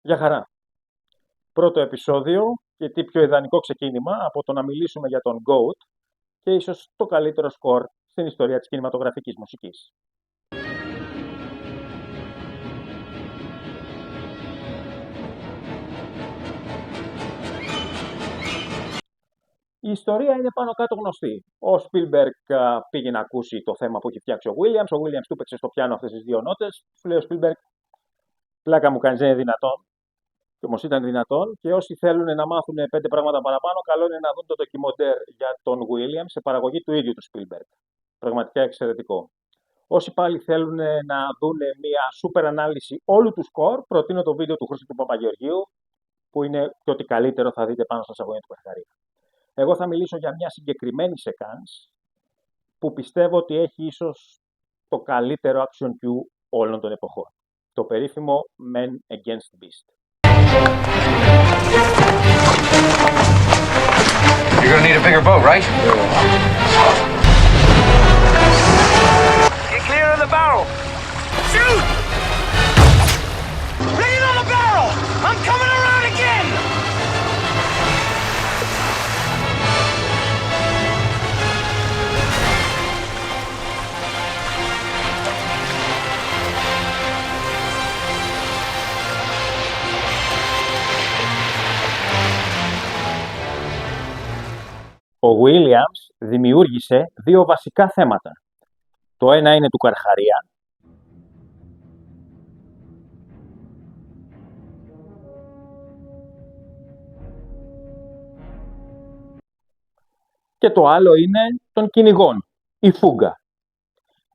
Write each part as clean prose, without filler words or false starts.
Γεια χαρά. Πρώτο επεισόδιο και τι πιο ιδανικό ξεκίνημα από το να μιλήσουμε για τον GOAT και ίσως το καλύτερο σκορ στην ιστορία της κινηματογραφικής μουσικής. Η ιστορία είναι πάνω κάτω γνωστή. Ο Spielberg πήγε να ακούσει το θέμα που έχει φτιάξει ο Williams. Ο Williams του παίξε στο πιάνο αυτές τις δύο νότες. Του λέει ο Spielberg, πλάκα μου κάνεις, δεν είναι δυνατόν. Και όμως ήταν δυνατόν, και όσοι θέλουν να μάθουν 5 πράγματα παραπάνω, καλό είναι να δουν το ντοκιμοντέρ για τον Williams σε παραγωγή του ίδιου του Spielberg. Πραγματικά εξαιρετικό. Όσοι πάλι θέλουν να δουν μια σούπερ ανάλυση όλου του σκορ, προτείνω το βίντεο του Χρήστου του Παπαγεωργίου, που είναι και ό,τι καλύτερο θα δείτε πάνω στα σαγόνια του Καρχαρία. Εγώ θα μιλήσω για μια συγκεκριμένη σεκάνς που πιστεύω ότι έχει ίσως το καλύτερο action cue όλων των εποχών. Το περίφημο Men Against Beast. You're gonna need a bigger boat, right? Get clear of the barrel. Shoot! Bring it on the barrel! I'm coming around again! Ο Williams δημιούργησε δύο βασικά θέματα. Το ένα είναι του Καρχαρία, και το άλλο είναι των κυνηγών, η φούγκα.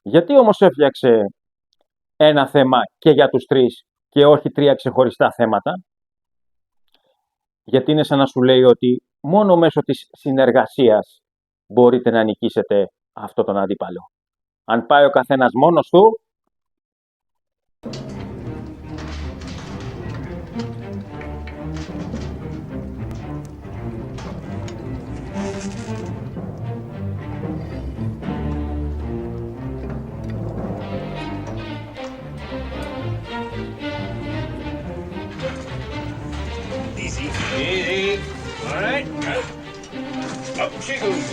Γιατί όμως έφτιαξε ένα θέμα και για τους τρεις και όχι τρία ξεχωριστά θέματα? Γιατί είναι σαν να σου λέει ότι μόνο μέσω της συνεργασίας μπορείτε να νικήσετε αυτό τον αντίπαλο. Αν πάει ο καθένας μόνος του, Easy. Easy. All right. Up she goes.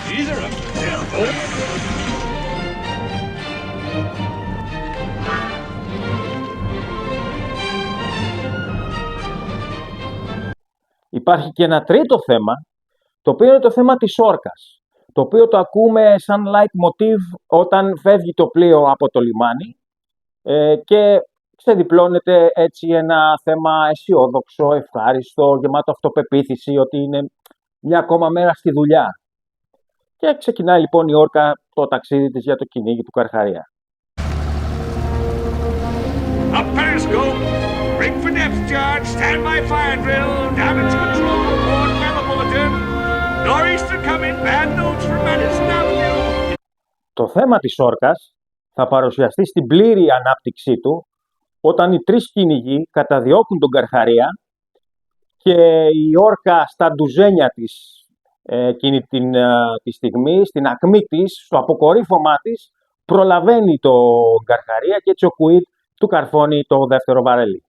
These are up. υπάρχει και ένα τρίτο θέμα, το οποίο είναι το θέμα της όρκας, το οποίο το ακούμε σαν leitmotiv όταν φεύγει το πλοίο από το λιμάνι και ξεδιπλώνεται έτσι ένα θέμα αισιόδοξο, ευχάριστο, γεμάτο αυτοπεποίθηση ότι είναι μια ακόμα μέρα στη δουλειά. Και ξεκινάει λοιπόν η όρκα το ταξίδι της για το κυνήγι του Καρχαρία. Up periscope. Rig for depth charge. Stand by fire drill. Damage control. Report weather bulletin. Nor'easter coming. Bad notes for Madison Avenue. Το θέμα της όρκας θα παρουσιαστεί στην πλήρη ανάπτυξή του όταν οι τρεις κυνηγοί καταδιώκουν τον Καρχαρία και η όρκα στα ντουζένια της εκείνη τη στιγμή, στην ακμή της, στο αποκορύφωμά της, προλαβαίνει τον Καρχαρία και έτσι ο Κουίτ του καρφώνει το δεύτερο βαρέλι.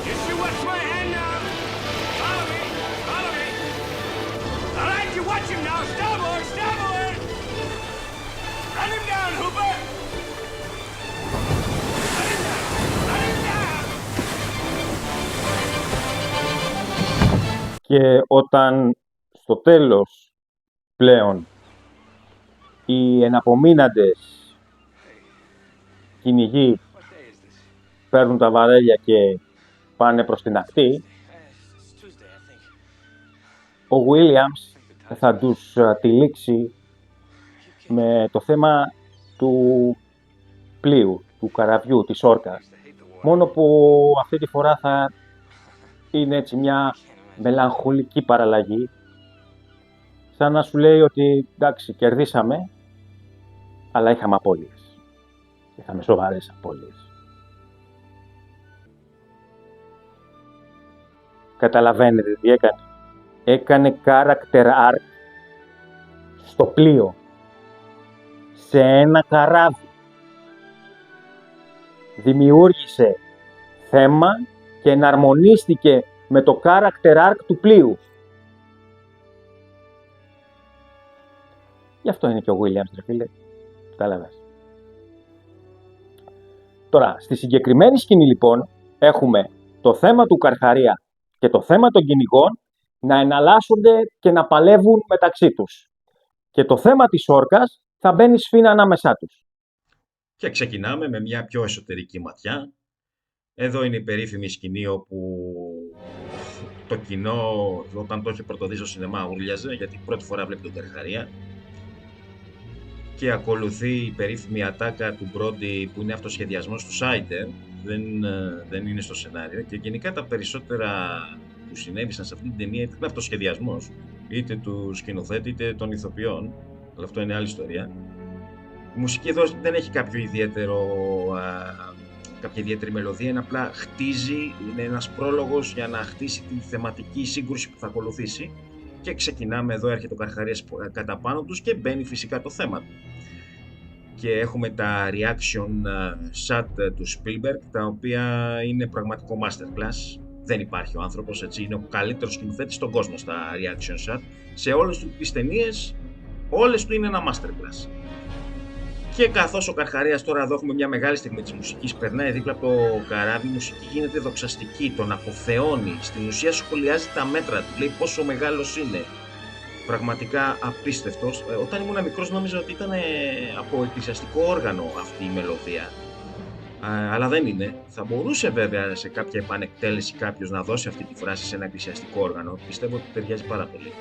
You should watch my hand now. Follow me. Follow me. All right, you watch him now. Starboard. Starboard. Run him down, Hooper. Run him down. Run him down. Και όταν στο τέλος πλέον οι εναπομείναντες κυνηγοί παίρνουν τα βαρέλια και πάνε προς την ακτή, ο Williams θα τους τυλίξει με το θέμα του πλοίου, του καραβιού, της όρκας. Μόνο που αυτή τη φορά θα είναι έτσι μια μελαγχολική παραλλαγή, σαν να σου λέει ότι εντάξει, κερδίσαμε, αλλά είχαμε απώλειες. Είχαμε σοβαρές απώλειες. Καταλαβαίνετε τι έκανε? Έκανε character arc στο πλοίο, σε ένα καράβι. Δημιούργησε θέμα και εναρμονίστηκε με το character arc του πλοίου. Γι' αυτό είναι και ο Williams, ρε φίλε. Κατάλαβες. Τώρα, στη συγκεκριμένη σκηνή λοιπόν, έχουμε το θέμα του Καρχαρία και το θέμα των κυνηγών να εναλλάσσονται και να παλεύουν μεταξύ τους. Και το θέμα της όρκας θα μπαίνει σφήνα ανάμεσά τους. Και ξεκινάμε με μια πιο εσωτερική ματιά. Εδώ είναι η περίφημη σκηνή όπου το κοινό, όταν το είχε πρωτοδεί στο σινεμά, ούρλιαζε, γιατί πρώτη φορά βλέπει τον Καρχαρία. Και ακολουθεί η περίφημη ατάκα του Μπρόντι που είναι αυτοσχεδιασμός του Σάιντερ, δεν είναι στο σενάριο. Και γενικά τα περισσότερα που συνέβησαν σε αυτή την ταινία ήταν αυτοσχεδιασμός, είτε του σκηνοθέτη είτε των ηθοποιών, αλλά αυτό είναι άλλη ιστορία. Η μουσική εδώ δεν έχει κάποια ιδιαίτερη μελωδία, είναι απλά χτίζει, είναι ένας πρόλογος για να χτίσει τη θεματική σύγκρουση που θα ακολουθήσει. Και ξεκινάμε εδώ, έρχεται ο Καρχαρίας κατά πάνω τους και μπαίνει φυσικά το θέμα του. Και έχουμε τα reaction shot του Spielberg, τα οποία είναι πραγματικό masterclass. Δεν υπάρχει ο άνθρωπος, έτσι, είναι ο καλύτερος σκηνοθέτης στον κόσμο στα reaction shot. Σε όλες τις ταινίες, όλες του είναι ένα masterclass. Και καθώς ο Καρχαρίας, τώρα εδώ έχουμε μια μεγάλη στιγμή της μουσικής, περνάει δίπλα από το καράβι, η μουσική γίνεται δοξαστική, τον αποθεώνει, στην ουσία σχολιάζει τα μέτρα του, λέει πόσο μεγάλος είναι. Πραγματικά απίστευτος. Όταν ήμουν μικρός νόμιζα ότι ήταν από εκκλησιαστικό όργανο αυτή η μελωδία. Αλλά δεν είναι. Θα μπορούσε βέβαια σε κάποια επανεκτέλεση κάποιος να δώσει αυτή τη φράση σε ένα εκκλησιαστικό όργανο. Πιστεύω ότι ταιριάζει πάρα πολύ.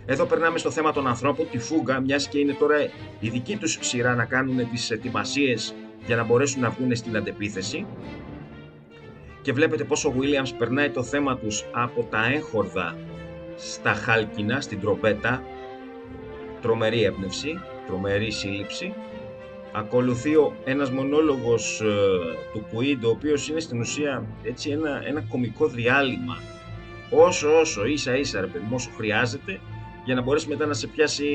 Εδώ περνάμε στο θέμα των ανθρώπων, τη φούγκα, μιας και είναι τώρα η δική τους σειρά να κάνουν τις ετοιμασίες για να μπορέσουν να βγουν στην αντεπίθεση. Και βλέπετε πως ο Williams περνάει το θέμα τους από τα έγχορδα στα χάλκινα, στην τρομπέτα. Τρομερή έμπνευση, τρομερή σύλληψη. Ακολουθεί ένας μονόλογος του Quid, ο οποίος είναι στην ουσία έτσι ένα κωμικό διάλειμμα. Όσο ίσα ρε παιδί μου, όσο χρειάζεται, για να μπορέσει μετά να σε πιάσει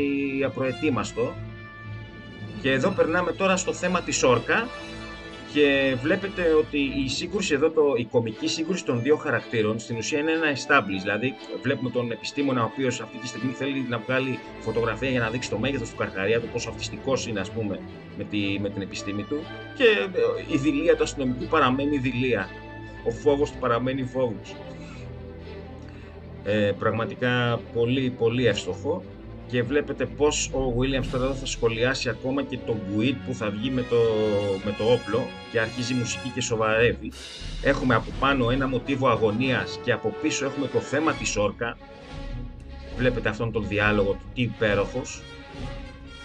απροετοίμαστο. Και εδώ περνάμε τώρα στο θέμα της όρκα και βλέπετε ότι η σύγκρουση εδώ, η κωμική σύγκρουση των δύο χαρακτήρων στην ουσία είναι ένα establish, δηλαδή βλέπουμε τον επιστήμονα ο οποίος αυτή τη στιγμή θέλει να βγάλει φωτογραφία για να δείξει το μέγεθος του Καρχαρία, το πόσο αυτιστικός είναι, ας πούμε, με την επιστήμη του, και η δειλία του αστυνομικού παραμένει δειλία, ο φόβος του παραμένει φόβος. Πραγματικά πολύ πολύ εύστοχο. Και βλέπετε πως ο Williams τώρα εδώ θα σχολιάσει ακόμα και το Guide που θα βγει με το όπλο και αρχίζει η μουσική και σοβαρεύει. Έχουμε από πάνω ένα μοτίβο αγωνίας και από πίσω έχουμε το θέμα της όρκα. Βλέπετε αυτόν τον διάλογο του, τι υπέροχος.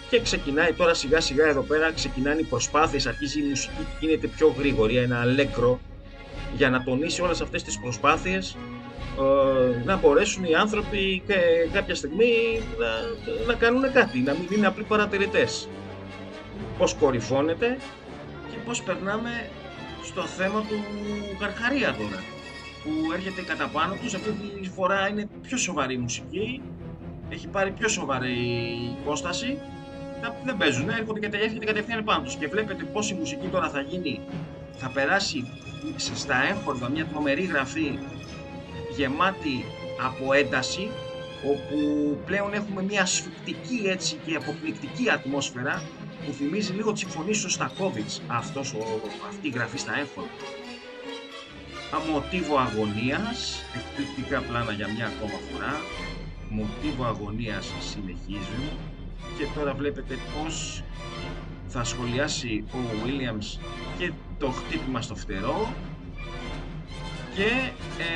Και ξεκινάει τώρα σιγά σιγά εδώ πέρα, ξεκινάνε οι προσπάθειες, αρχίζει η μουσική και γίνεται πιο γρήγορη, ένα αλέγκρο, για να τονίσει όλες αυτές τις προσπάθειες, να μπορέσουν οι άνθρωποι και κάποια στιγμή να κάνουν κάτι, να μην είναι απλοί παρατηρητές. Πώς κορυφώνεται και πώς περνάμε στο θέμα του Καρχαρία τώρα, που έρχεται κατά πάνω τους. Αυτή τη φορά είναι πιο σοβαρή η μουσική, έχει πάρει πιο σοβαρή υπόσταση, δεν παίζουν, έρχεται κατευθείαν πάνω τους. Και βλέπετε πως η μουσική τώρα θα περάσει στα έγχορδα μια τρομερή γραφή γεμάτη από ένταση, όπου πλέον έχουμε μια ασφυκτική έτσι και αποπληκτική ατμόσφαιρα που θυμίζει λίγο τη συμφωνία του Στακόβιτς, αυτή η γραφή στα έγχορδα. Μοτίβο αγωνίας, εκπληκτικά πλάνα για μια ακόμα φορά, μοτίβο αγωνίας συνεχίζουν και τώρα βλέπετε πως θα σχολιάσει ο Williams και το χτύπημα στο φτερό. Και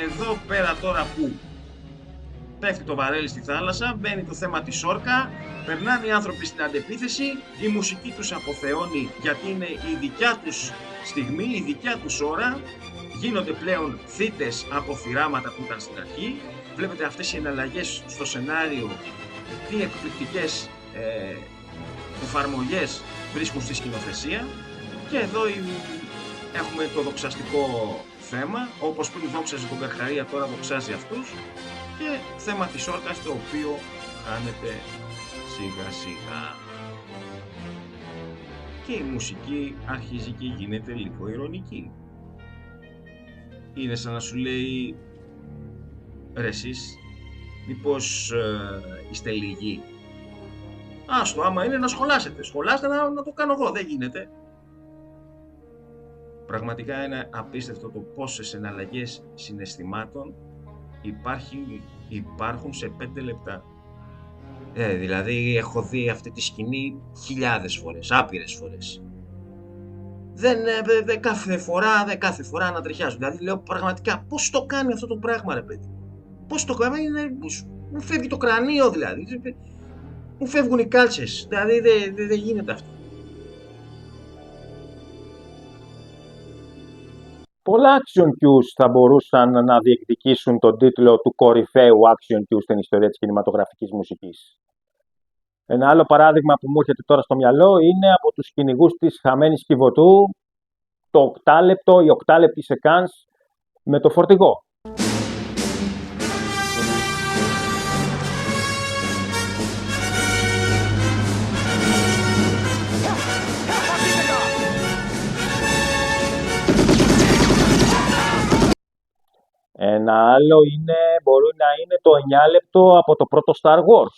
εδώ πέρα τώρα που πέφτει το βαρέλι στη θάλασσα, μπαίνει το θέμα της όρκα, περνάνε οι άνθρωποι στην αντεπίθεση, η μουσική τους αποθεώνει γιατί είναι η δικιά τους στιγμή, η δικιά τους ώρα, γίνονται πλέον θύτες από θυράματα που ήταν στην αρχή. Βλέπετε αυτές οι εναλλαγές στο σενάριο, τι εκπληκτικές εφαρμογές βρίσκουν στη σκηνοθεσία. Και εδώ έχουμε το δοξαστικό θέμα, όπως πριν δόξαζε τον Καρχαρία, τώρα δοξάζει αυτούς, και θέμα της όρκας, το οποίο χάνεται σιγά σιγά. Και η μουσική αρχίζει και γίνεται λίγο ειρωνική. Είναι σαν να σου λέει, ρε εσείς, μήπως είστε λίγοι? Άστο, άμα είναι να σχολάσετε. Σχολάστε να το κάνω εγώ, δεν γίνεται. Πραγματικά είναι απίστευτο το πόσες εναλλαγές συναισθημάτων υπάρχουν σε 5 λεπτά. Δηλαδή έχω δει αυτή τη σκηνή χιλιάδες φορές, άπειρες φορές. Δεν κάθε φορά ανατριχιάζω. Δηλαδή λέω πραγματικά πώς το κάνει αυτό το πράγμα, ρε παιδί. Πώς το κάνει, μου φεύγει το κρανίο δηλαδή. Μου φεύγουν οι κάλτσες, δηλαδή δεν γίνεται αυτό. Πολλά action cues θα μπορούσαν να διεκδικήσουν τον τίτλο του κορυφαίου action cues στην ιστορία της κινηματογραφικής μουσικής. Ένα άλλο παράδειγμα που μου έρχεται τώρα στο μυαλό είναι από τους κυνηγούς της χαμένης Κιβωτού, η οκτάλεπτη σεκάνς με το φορτηγό. Ένα άλλο μπορεί να είναι το 9 λεπτό από το πρώτο Star Wars.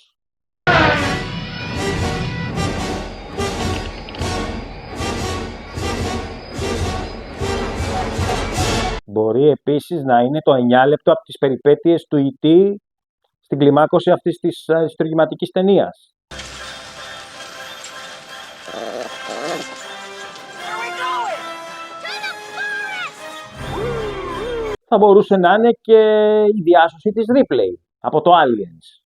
Μπορεί επίσης να είναι το 9 λεπτό από τις περιπέτειες του E.T. στην κλιμάκωση αυτής της ιστορηματικής ταινίας. Θα μπορούσε να είναι και η διάσωση της Ripley από το Aliens.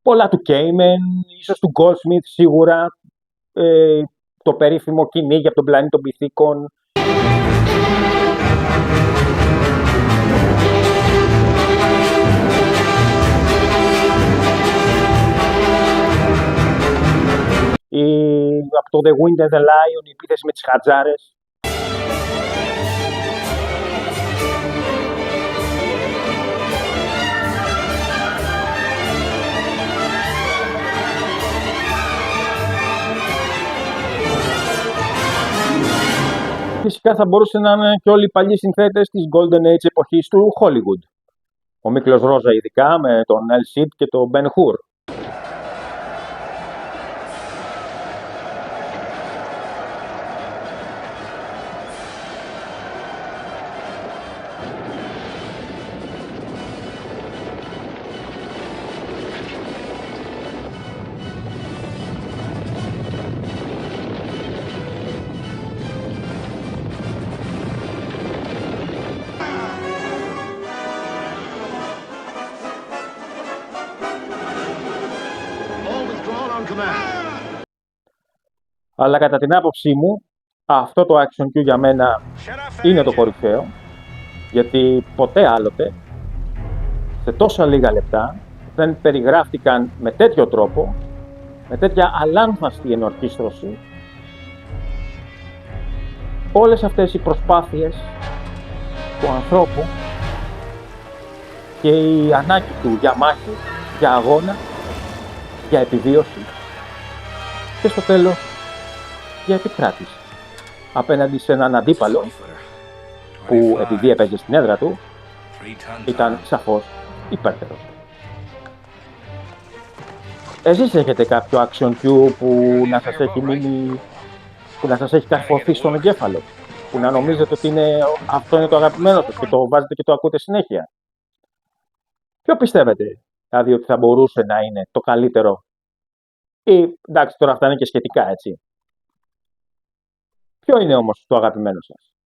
Πολλά του Cayman, ίσως του Goldsmith σίγουρα, το περίφημο κυνήγι από τον πλανήτη των Πυθίκων. Ή από το The Wind and the Lion, η επίθεση με τις χατζάρες. Φυσικά θα μπορούσε να είναι και όλοι οι παλιοί συνθέτες της Golden Age εποχής του Hollywood. Ο Μίκλος Ρόζα ειδικά με τον El Cid και τον Ben Hur. Αλλά κατά την άποψή μου, αυτό το action cue για μένα είναι το κορυφαίο, γιατί ποτέ άλλοτε, σε τόσα λίγα λεπτά, δεν περιγράφτηκαν με τέτοιο τρόπο, με τέτοια αλάνθαστη ενορχήστρωση, όλες αυτές οι προσπάθειες του ανθρώπου και η ανάγκη του για μάχη, για αγώνα, για επιβίωση και στο τέλος για επικράτηση απέναντι σε έναν αντίπαλο που επειδή έπαιζε στην έδρα του ήταν σαφώς υπέρτερος. Εσείς έχετε κάποιο action cue που να σας έχει μείνει, που να σας έχει καρφωθεί στον εγκέφαλο, που να νομίζετε ότι αυτό είναι το αγαπημένο σας και το βάζετε και το ακούτε συνέχεια? Ποιο πιστεύετε δηλαδή ότι θα μπορούσε να είναι το καλύτερο? Ή εντάξει, τώρα αυτά είναι και σχετικά, έτσι. Ποιο είναι όμως το αγαπημένο σας?